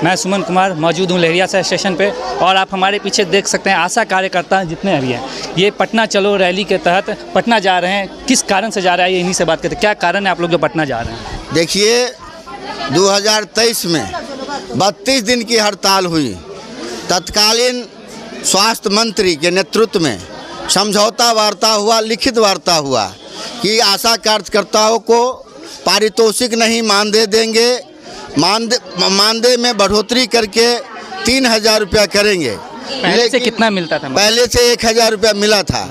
मैं सुमन कुमार मौजूद हूँ लहरिया स्टेशन पे और आप हमारे पीछे देख सकते हैं आशा कार्यकर्ता जितने भी हैं ये पटना चलो रैली के तहत पटना जा रहे हैं। किस कारण से जा रहा है ये इन्हीं से बात करते हैं। क्या कारण है आप लोग जो पटना जा रहे हैं? देखिए 2023 में 32 दिन की हड़ताल हुई। तत्कालीन स्वास्थ्य मंत्री के नेतृत्व में समझौता वार्ता हुआ, लिखित वार्ता हुआ कि आशा कार्यकर्ताओं को पारितोषिक नहीं मानदेय देंगे, मानदेय में बढ़ोतरी करके 3,000 रुपया करेंगे। पहले से कितना मिलता था? पहले से 1,000 रुपया मिला था,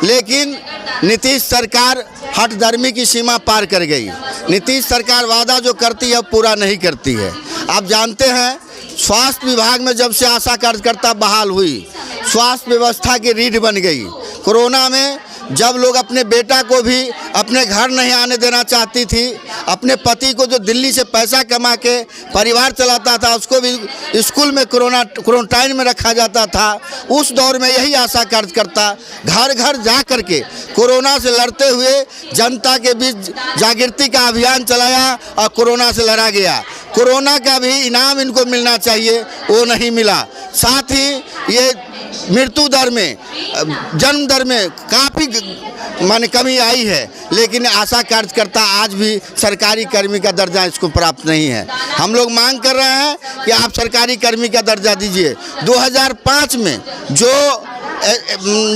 लेकिन नीतीश सरकार हठधर्मी की सीमा पार कर गई। नीतीश सरकार वादा जो करती है पूरा नहीं करती है। आप जानते हैं स्वास्थ्य विभाग में जब से आशा कार्यकर्ता बहाल हुई, स्वास्थ्य व्यवस्था की रीढ़ बन गई। कोरोना में जब लोग अपने बेटा को भी अपने घर नहीं आने देना चाहती थी, अपने पति को जो दिल्ली से पैसा कमा के परिवार चलाता था उसको भी स्कूल में क्वारंटाइन में रखा जाता था, उस दौर में यही आशा कार्यकर्ता घर घर जा कर के कोरोना से लड़ते हुए जनता के बीच जागृति का अभियान चलाया और कोरोना से लड़ा गया। कोरोना का भी इनाम इनको मिलना चाहिए, वो नहीं मिला। साथ ही ये मृत्यु दर में, जन्म दर में काफ़ी माने कमी आई है, लेकिन आशा कार्यकर्ता आज भी सरकारी कर्मी का दर्जा इसको प्राप्त नहीं है। हम लोग मांग कर रहे हैं कि आप सरकारी कर्मी का दर्जा दीजिए। 2005 में जो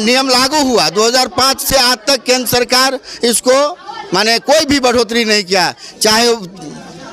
नियम लागू हुआ, 2005 से आज तक केंद्र सरकार इसको माने कोई भी बढ़ोतरी नहीं किया, चाहे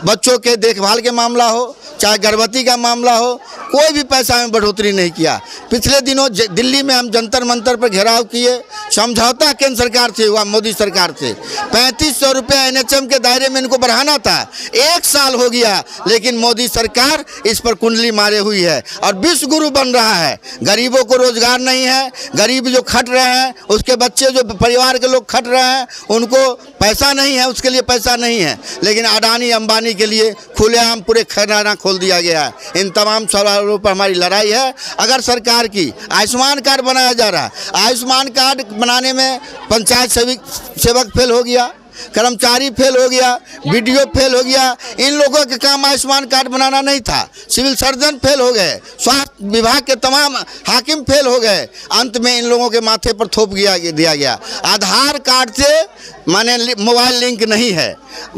बच्चों के देखभाल के मामला हो, चाहे गर्भवती का मामला हो, कोई भी पैसा में बढ़ोतरी नहीं किया। पिछले दिनों दिल्ली में हम जंतर मंतर पर घेराव किए, समझौता केंद्र सरकार से हुआ, मोदी सरकार से 3500 रुपया NHM के दायरे में इनको बढ़ाना था। 1 साल हो गया, लेकिन मोदी सरकार इस पर कुंडली मारे हुई है और विश्व गुरु बन रहा है। गरीबों को रोजगार नहीं है, गरीब जो खट रहे हैं, उसके बच्चे जो परिवार के लोग खट रहे हैं उनको पैसा नहीं है, उसके लिए पैसा नहीं है, लेकिन अडानी अंबानी के लिए खुलेआम पूरे खजाना खोल दिया गया है। इन तमाम सवालों पर हमारी लड़ाई है। अगर सरकार की आयुष्मान कार्ड बनाया जा रहा है, आयुष्मान कार्ड बनाने में पंचायत सेवक फेल हो गया, कर्मचारी फेल हो गया, BDO फेल हो गया। इन लोगों के काम आयुष्मान कार्ड बनाना नहीं था। सिविल सर्जन फेल हो गए, स्वास्थ्य विभाग के तमाम हाकिम फेल हो गए। अंत में इन लोगों के माथे पर थोप दिया गया। आधार कार्ड से माने मोबाइल लिंक नहीं है,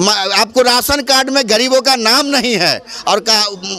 आपको राशन कार्ड में गरीबों का नाम नहीं है और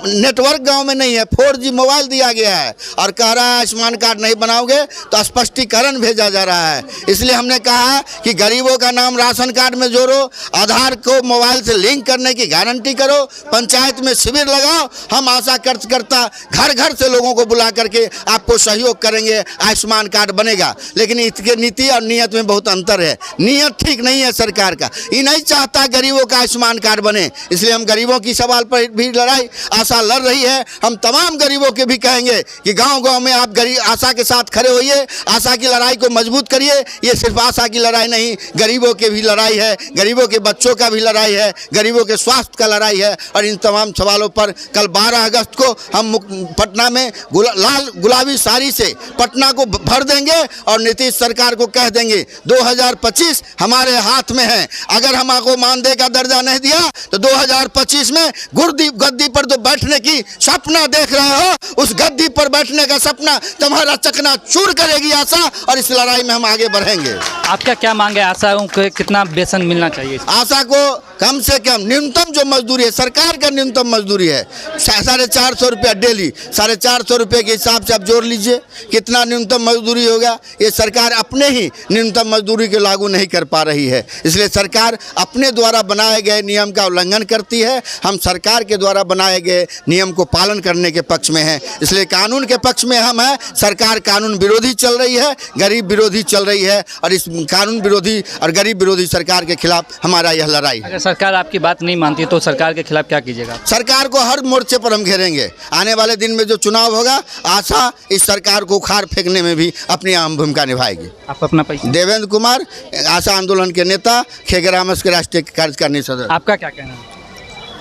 नेटवर्क गांव में नहीं है, 4G मोबाइल दिया गया है और कह रहा है आयुष्मान कार्ड नहीं बनाओगे तो स्पष्टीकरण भेजा जा रहा है। इसलिए हमने कहा कि गरीबों का नाम राशन कार्ड में जोड़ो, आधार को मोबाइल से लिंक करने की गारंटी करो, पंचायत में शिविर लगाओ। हम आशा कार्यकर्ता घर घर से लोगों को बुला करके आपको सहयोग करेंगे, आयुष्मान कार्ड बनेगा। लेकिन इसके नीति और नीयत में बहुत अंतर है। नीयत ठीक नहीं है सरकार का, ये नहीं चाहता गरीबों का आयुष्मान कार्ड बने। इसलिए हम गरीबों की सवाल पर भी लड़ाई आशा लड़ रही है। हम तमाम गरीबों के भी कहेंगे कि गांव-गांव में आप आशा के साथ खड़े होइए, आशा की लड़ाई को मजबूत करिए। ये सिर्फ आशा की लड़ाई नहीं, गरीबों के भी लड़ाई है, गरीबों के बच्चों का भी लड़ाई है, गरीबों के स्वास्थ्य का लड़ाई है। और इन तमाम सवालों पर कल 12 अगस्त को हम पटना में लाल गुलाबी साड़ी से पटना को भर देंगे और नीतीश सरकार को कह देंगे 2025 हमारे हाथ में है। अगर हमको मानदेय का दर्जा नहीं दिया तो 2025 में गद्दी पर जो बैठने की सपना देख रहे हो, उस गद्दी पर बैठने का सपना तुम्हारा चकना चूर करेगी आशा, और इस लड़ाई में हम आगे बढ़ेंगे। आपका क्या मांग है? आशा को कितना वेतन मिलना चाहिए? आशा को कम से कम न्यूनतम जो मजदूरी है, सरकार का न्यूनतम मजदूरी है 450 रुपया डेली। 450 रुपये के हिसाब से आप जोड़ लीजिए कितना न्यूनतम मजदूरी होगा। ये सरकार अपने ही न्यूनतम मजदूरी को लागू नहीं कर पा रही है, इसलिए सरकार अपने द्वारा बनाए गए नियम का उल्लंघन करती है। हम सरकार के द्वारा बनाए गए नियम को पालन करने के पक्ष में हैं, इसलिए कानून के पक्ष में हम हैं। सरकार कानून विरोधी चल रही है, गरीब विरोधी चल रही है, और इस कानून विरोधी और गरीब विरोधी सरकार के खिलाफ हमारा यह लड़ाई। अगर सरकार आपकी बात नहीं मानती तो सरकार के खिलाफ क्या कीजिएगा? सरकार को हर मोर्चे पर हम घेरेंगे। आने वाले दिन में जो चुनाव होगा, आशा इस सरकार को उखाड़ फेंकने में भी अपनी अहम भूमिका निभाएगी। आप अपना परिचय? देवेंद्र कुमार, आशा आंदोलन के नेता, खेगरामस के राष्ट्रीय कार्यकारिणी सदस्य। आपका क्या कहना है?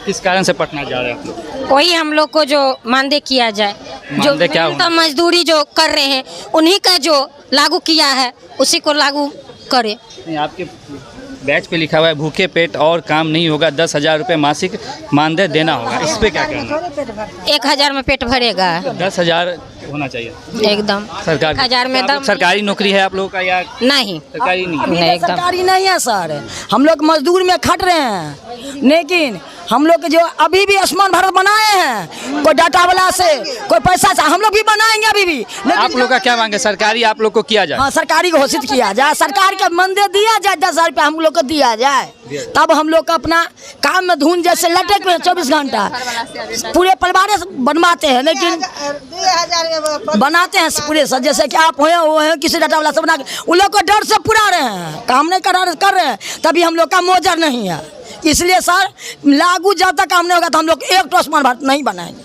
किस कारण से पटना जा रहे हैं आप लोग? वही हम लोग को जो मानदेय किया जाए, जो न्यूनतम मजदूरी जो कर रहे हैं उन्हीं का जो लागू किया है उसी को लागू करे। नहीं, आपके बैच पे लिखा हुआ है भूखे पेट और काम नहीं होगा, 10,000 रुपये मासिक मानदेय देना होगा, इस पे क्या कहना है? 1,000 में पेट भरेगा? 10,000 होना चाहिए एकदम सरकार 1,000 में दम सरकारी नौकरी है आप लोगों का या नहीं। सरकारी नहीं है? नहीं, एकदम सरकारी नहीं है सर, हम लोग मजदूर में खट रहे हैं, लेकिन हम लोग जो अभी भी आयुष्मान भारत बनाए हैं, कोई डाटा वाला से कोई पैसा से हम लोग भी बनाएंगे अभी भी, लेकिन आप लोग का क्या मांगे सरकारी आप लोग को किया जाए? हाँ सरकारी घोषित किया जाए, सरकार का मानदेय दिया जाए, 10,000 रुपया हम लोग को दिया जाए, तब हम लोग का अपना काम में धुन जैसे लटक में 24 घंटा पूरे परिवार बनवाते हैं, लेकिन बनाते हैं पूरे सर, जैसे कि आप हो वो हैं किसी डाटा वाला से बना के उन लोग को डर से पुरा रहे हैं, काम नहीं कर रहे हैं, तभी हम लोग का मोजर नहीं है। इसलिए सर लागू जब तक काम नहीं होगा तो हम लोग एक तो आयुष्मान भारत नहीं बनाएंगे।